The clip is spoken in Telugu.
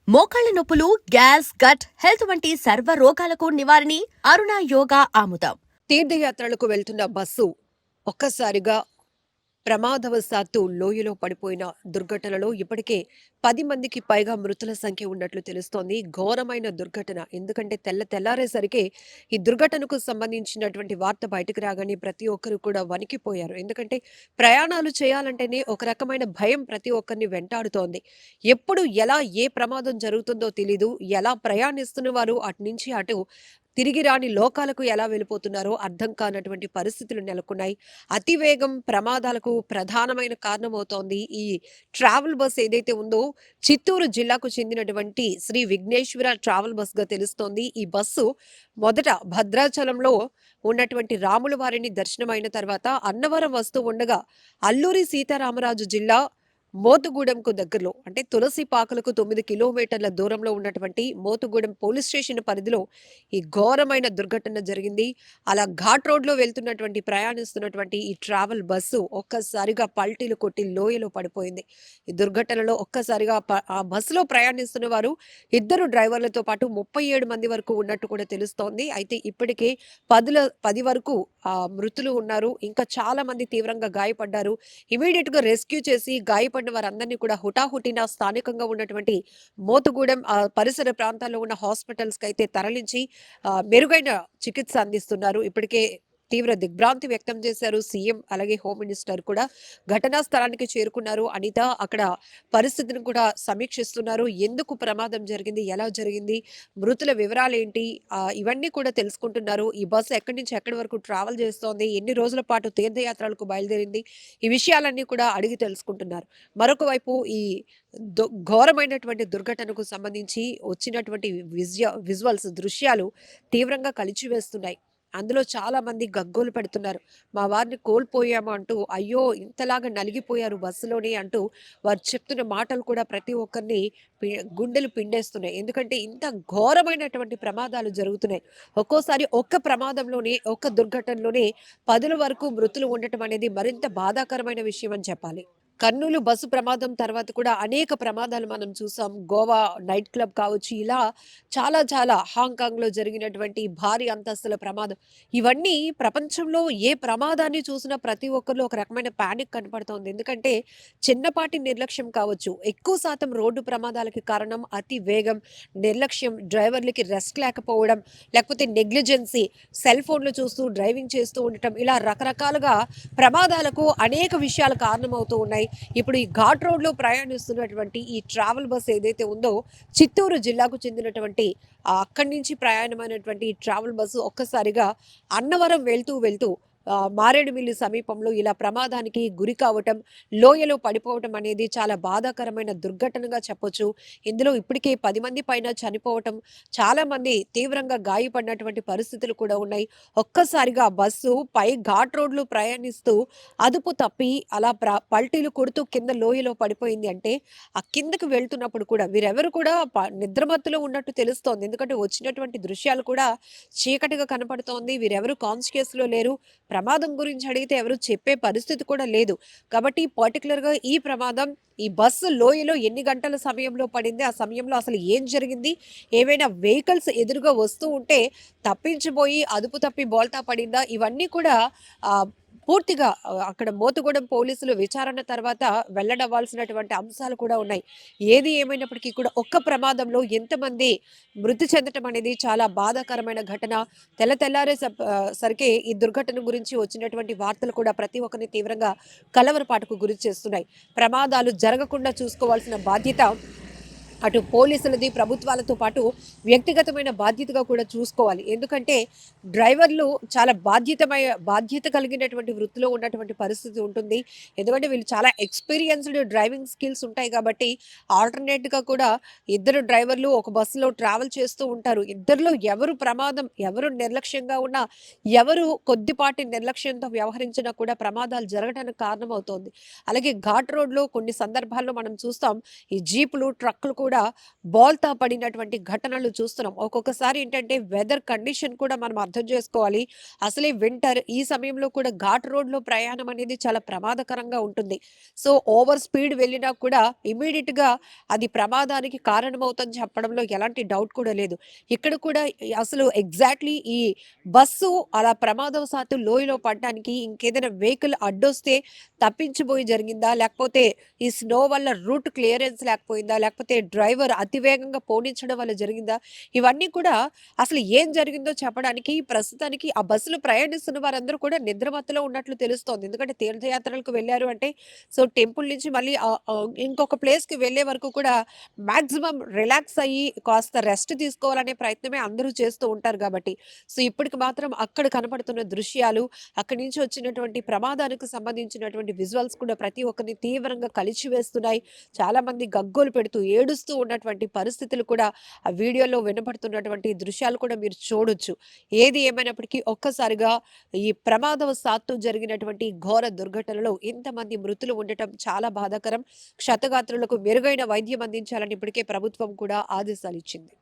మోకాళ్ల నొప్పులు, గ్యాస్, గట్ హెల్త్ వంటి సర్వ రోగాలకు నివారణి అరుణ యోగా ఆముదం. తీర్థయాత్రలకు వెళ్తున్న బస్సు ఒక్కసారిగా ప్రమాదవశాత్తు లోయలో పడిపోయిన దుర్ఘటనలో ఇప్పటికే 10 మందికి పైగా మృతుల సంఖ్య ఉన్నట్లు తెలుస్తోంది. ఘోరమైన దుర్ఘటన. ఎందుకంటే తెల్లారేసరికి ఈ దుర్ఘటనకు సంబంధించినటువంటి వార్త బయటకు రాగానే ప్రతి ఒక్కరు కూడా వణికిపోయారు. ఎందుకంటే ప్రయాణాలు చేయాలంటేనే ఒక రకమైన భయం ప్రతి ఒక్కరిని వెంటాడుతోంది. ఎప్పుడు ఎలా ఏ ప్రమాదం జరుగుతుందో తెలీదు. ఎలా ప్రయాణిస్తున్న వారు అటు నుంచి అటు తిరిగి రాని లోకాలకు ఎలా వెళ్ళిపోతున్నారో అర్థం కానటువంటి పరిస్థితులు నెలకొన్నాయి. అతివేగం ప్రమాదాలకు ప్రధానమైన కారణమవుతోంది. ఈ ట్రావెల్ బస్ ఏదైతే ఉందో చిత్తూరు జిల్లాకు చెందినటువంటి శ్రీ విఘ్నేశ్వర ట్రావెల్ బస్‌గా తెలుస్తోంది. ఈ బస్సు మొదట భద్రాచలంలో ఉన్నటువంటి రాముల వారిని దర్శనమైన తర్వాత అన్నవరం వస్తూ ఉండగా అల్లూరి సీతారామరాజు జిల్లా మోతుగూడెంకు దగ్గరలో అంటే తులసిపాకలకు 9 కిలోమీటర్ల దూరంలో ఉన్నటువంటి మోతుగూడెం పోలీస్ స్టేషన్ పరిధిలో ఈ ఘోరమైన దుర్ఘటన జరిగింది. అలా ఘాట్ రోడ్‌లో వెళ్తున్నటువంటి ప్రయాణిస్తున్నటువంటి ఈ ట్రావెల్ బస్సు ఒక్కసారిగా పల్టీలు కొట్టి లోయలో పడిపోయింది. ఈ దుర్ఘటనలో ఒక్కసారిగా ఆ బస్సులో ప్రయాణిస్తున్న వారు ఇద్దరు డ్రైవర్లతో పాటు 37 మంది వరకు ఉన్నట్టు కూడా తెలుస్తోంది. అయితే ఇప్పటికే 10 వరకు మృతులు ఉన్నారు. ఇంకా చాలా మంది తీవ్రంగా గాయపడ్డారు. ఇమ్మీడియేట్‌గా రెస్క్యూ చేసి గాయపడిన వారందరినీ కూడా హుటాహుటిన స్థానికంగా ఉన్నటువంటి మోతుగూడెం పరిసర ప్రాంతాల్లో ఉన్న హాస్పిటల్స్‌కైతే తరలించి మెరుగైన చికిత్స అందిస్తున్నారు. ఇప్పటికే తీవ్ర దిగ్భ్రాంతి వ్యక్తం చేశారు సీఎం అలాగే హోమ్ మినిస్టర్ కూడా. ఘటనా స్థలానికి చేరుకున్నారు అనిత. అక్కడ పరిస్థితిని కూడా సమీక్షిస్తున్నారు. ఎందుకు ప్రమాదం జరిగింది? ఎలా జరిగింది? మృతుల వివరాలేంటి? ఇవన్నీ కూడా తెలుసుకుంటున్నారు. ఈ బస్సు ఎక్కడి నుంచి ఎక్కడి వరకు ట్రావెల్ చేస్తోంది? ఎన్ని రోజుల పాటు తీర్థయాత్రలకు బయలుదేరింది? ఈ విషయాలన్నీ కూడా అడిగి తెలుసుకుంటున్నారు. మరొక వైపు ఈ ఘోరమైనటువంటి దుర్ఘటనకు సంబంధించి వచ్చినటువంటి విజువల్స్ దృశ్యాలు తీవ్రంగా కలిచివేస్తున్నాయి. అందులో చాలా మంది గగ్గోలు పెడుతున్నారు. మా వారిని కోల్పోయాము అంటూ, అయ్యో ఇంతలాగా నలిగిపోయారు బస్సులోని అంటూ వారు చెప్తున్న మాటలు కూడా ప్రతి ఒక్కరిని గుండెలు పిండేస్తున్నాయి. ఎందుకంటే ఇంత ఘోరమైనటువంటి ప్రమాదాలు జరుగుతున్నాయి. ఒక్కోసారి ఒక్క ప్రమాదంలోనే ఒక్క దుర్ఘటనలోనే 10ల వరకు మృతులు ఉండటం అనేది మరింత బాధాకరమైన విషయం అని చెప్పాలి. కర్నూలు బస్సు ప్రమాదం తర్వాత కూడా అనేక ప్రమాదాలు మనం చూసాం. గోవా నైట్ క్లబ్ కావచ్చు, ఇలా చాలా చాలా హాంకాంగ్‌లో జరిగినటువంటి భారీ అంతస్తుల ప్రమాదం. ఇవన్నీ ప్రపంచంలో ఏ ప్రమాదాన్ని చూసినా ప్రతి ఒక్కరిలో ఒక రకమైన పానిక్ కనపడుతోంది. ఎందుకంటే చిన్నపాటి నిర్లక్ష్యం కావచ్చు, ఎక్కువ శాతం రోడ్డు ప్రమాదాలకి కారణం అతి వేగం, నిర్లక్ష్యం, డ్రైవర్లకి రెస్ట్ లేకపోవడం, లేకపోతే నెగ్లిజెన్సీ, సెల్ ఫోన్‌లు చూస్తూ డ్రైవింగ్ చేస్తూ ఉండటం, ఇలా రకరకాలుగా ప్రమాదాలకు అనేక విషయాలు కారణమవుతూ ఉన్నాయి. ఇప్పుడు ఈ ఘాట్ రోడ్‌లో ప్రయాణిస్తున్నటువంటి ఈ ట్రావెల్ బస్ ఏదైతే ఉందో చిత్తూరు జిల్లాకు చెందినటువంటి అక్కడి నుంచి ప్రయాణమైనటువంటి ఈ ట్రావెల్ బస్సు ఒక్కసారిగా అన్నవరం వెళ్తూ మారేడుమిల్లి సమీపంలో ఇలా ప్రమాదానికి గురి కావటం, లోయలో పడిపోవటం అనేది చాలా బాధాకరమైన దుర్ఘటనగా చెప్పొచ్చు. ఇందులో ఇప్పటికే 10 మంది పైన చనిపోవటం, చాలామంది తీవ్రంగా గాయపడినటువంటి పరిస్థితులు కూడా ఉన్నాయి. ఒక్కసారిగా బస్సు ఘాట్ రోడ్‌లో ప్రయాణిస్తూ అదుపు తప్పి అలా పల్టీలు కొడుతూ కింద లోయలో పడిపోయింది అంటే, ఆ కిందకి వెళ్తున్నప్పుడు కూడా వీరెవరు కూడా నిద్రమత్తులో ఉన్నట్టు తెలుస్తోంది. ఎందుకంటే వచ్చినటువంటి దృశ్యాలు కూడా చీకటిగా కనపడుతోంది. వీరెవరు కాన్షియస్‌లో లేరు. ప్రమాదం గురించి అడిగితే ఎవరు చెప్పే పరిస్థితి కూడా లేదు. కాబట్టి పర్టిక్యులర్‌గా ఈ ప్రమాదం ఈ బస్సు లోయలో ఎన్ని గంటల సమయంలో పడింది? ఆ సమయంలో అసలు ఏం జరిగింది? ఏవైనా వెహికల్స్ ఎదురుగా వస్తూ ఉంటే తప్పించిపోయి అదుపు తప్పి బోల్తా పడిందా? ఇవన్నీ కూడా ఆహ్, పూర్తిగా అక్కడ మోతుగూడెం పోలీసులు విచారణ తర్వాత వెల్లడవ్వాల్సినటువంటి అంశాలు కూడా ఉన్నాయి. ఏది ఏమైనప్పటికీ కూడా ఒక్క ప్రమాదంలో ఎంతమంది మృతి చెందటం అనేది చాలా బాధాకరమైన ఘటన. తెల్లారే సరికి ఈ దుర్ఘటన గురించి వచ్చినటువంటి వార్తలు కూడా ప్రతి ఒక్కరిని తీవ్రంగా కలవరపాటుకు గురి చేస్తున్నాయి. ప్రమాదాలు జరగకుండా చూసుకోవాల్సిన బాధ్యత అటు పోలీసులది, ప్రభుత్వాలతో పాటు వ్యక్తిగతమైన బాధ్యతగా కూడా చూసుకోవాలి. ఎందుకంటే డ్రైవర్లు చాలా బాధ్యత కలిగినటువంటి వృత్తిలో ఉన్నటువంటి పరిస్థితి ఉంటుంది. ఎందుకంటే వీళ్ళు చాలా ఎక్స్‌పీరియన్స్‌డ్ డ్రైవింగ్ స్కిల్స్ ఉంటాయి కాబట్టి ఆల్టర్‌నేట్‌గా కూడా ఇద్దరు డ్రైవర్లు ఒక బస్సులో ట్రావెల్ చేస్తూ ఉంటారు. ఇద్దరిలో ఎవరు నిర్లక్ష్యంగా ఉన్నా, ఎవరు కొద్దిపాటి నిర్లక్ష్యంతో వ్యవహరించినా కూడా ప్రమాదాలు జరగడానికి కారణమవుతోంది. అలాగే ఘాట్ రోడ్‌లో కొన్ని సందర్భాల్లో మనం చూస్తాం ఈ జీపులు, ట్రక్కులు కూడా బోల్తా పడినటువంటి ఘటనలు చూస్తున్నాం. ఒక్కొక్కసారి ఏంటంటే వెదర్ కండిషన్ కూడా మనం అర్థం చేసుకోవాలి. అసలే వింటర్ ఈ సమయంలో కూడా ఘాట్ రోడ్‌లో ప్రయాణం అనేది చాలా ప్రమాదకరంగా ఉంటుంది. సో, ఓవర్ స్పీడ్ వెళ్ళినా కూడా ఇమ్మీడియేట్‌గా అది ప్రమాదానికి కారణమవుతుందని చెప్పడంలో ఎలాంటి డౌట్ కూడా లేదు. ఇక్కడ కూడా అసలు ఎగ్జాక్ట్‌లీ ఈ బస్సు అలా ప్రమాదవశాత్తు లోయలో పడడానికి ఇంకేదైనా వెహికల్ అడ్డొస్తే తప్పించిపోయి జరిగిందా? లేకపోతే ఈ స్నో వల్ల రూట్ క్లియరెన్స్ లేకపోయిందా? లేకపోతే డ్రైవర్ అతి వేగంగా పోనిచ్చడం వల్ల జరిగిందా? ఇవన్నీ కూడా అసలు ఏం జరిగిందో చెప్పడానికి ప్రస్తుతానికి ఆ బస్సులో ప్రయాణిస్తున్న వారందరూ కూడా నిద్రమత్తులో ఉన్నట్లు తెలుస్తోంది. ఎందుకంటే తీర్థయాత్రలకు వెళ్లారు అంటే సో, టెంపుల్ నుంచి మళ్ళీ ఇంకొక ప్లేస్‌కి వెళ్ళే వరకు కూడా మాక్సిమం రిలాక్స్ అయ్యి కాస్త రెస్ట్ తీసుకోవాలనే ప్రయత్నమే అందరూ చేస్తూ ఉంటారు గాబట్టి. సో, ఇప్పటికి మాత్రం అక్కడ కనపడుతున్న దృశ్యాలు, అక్కడి నుంచి వచ్చినటువంటి ప్రమాదానికి సంబంధించినటువంటి విజువల్స్ కూడా ప్రతి ఒక్కరిని తీవ్రంగా కలిచివేస్తున్నాయి. చాలామంది గగ్గోలు పెడుతూ, ఏడుస్తూ ఉన్నటువంటి పరిస్థితులు కూడా ఆ వీడియోలో వినపడుతున్నటువంటి దృశ్యాలు కూడా మీరు చూడొచ్చు. ఏది ఏమైనప్పటికీ ఒక్కసారిగా ఈ ప్రమాదవశాత్తు జరిగినటువంటి ఘోర దుర్ఘటనలో ఇంతమంది మృతులు ఉండటం చాలా బాధాకరం. క్షతగాత్రులకు మెరుగైన వైద్యం అందించాలని ఇప్పటికే ప్రభుత్వం కూడా ఆదేశాలిచ్చింది.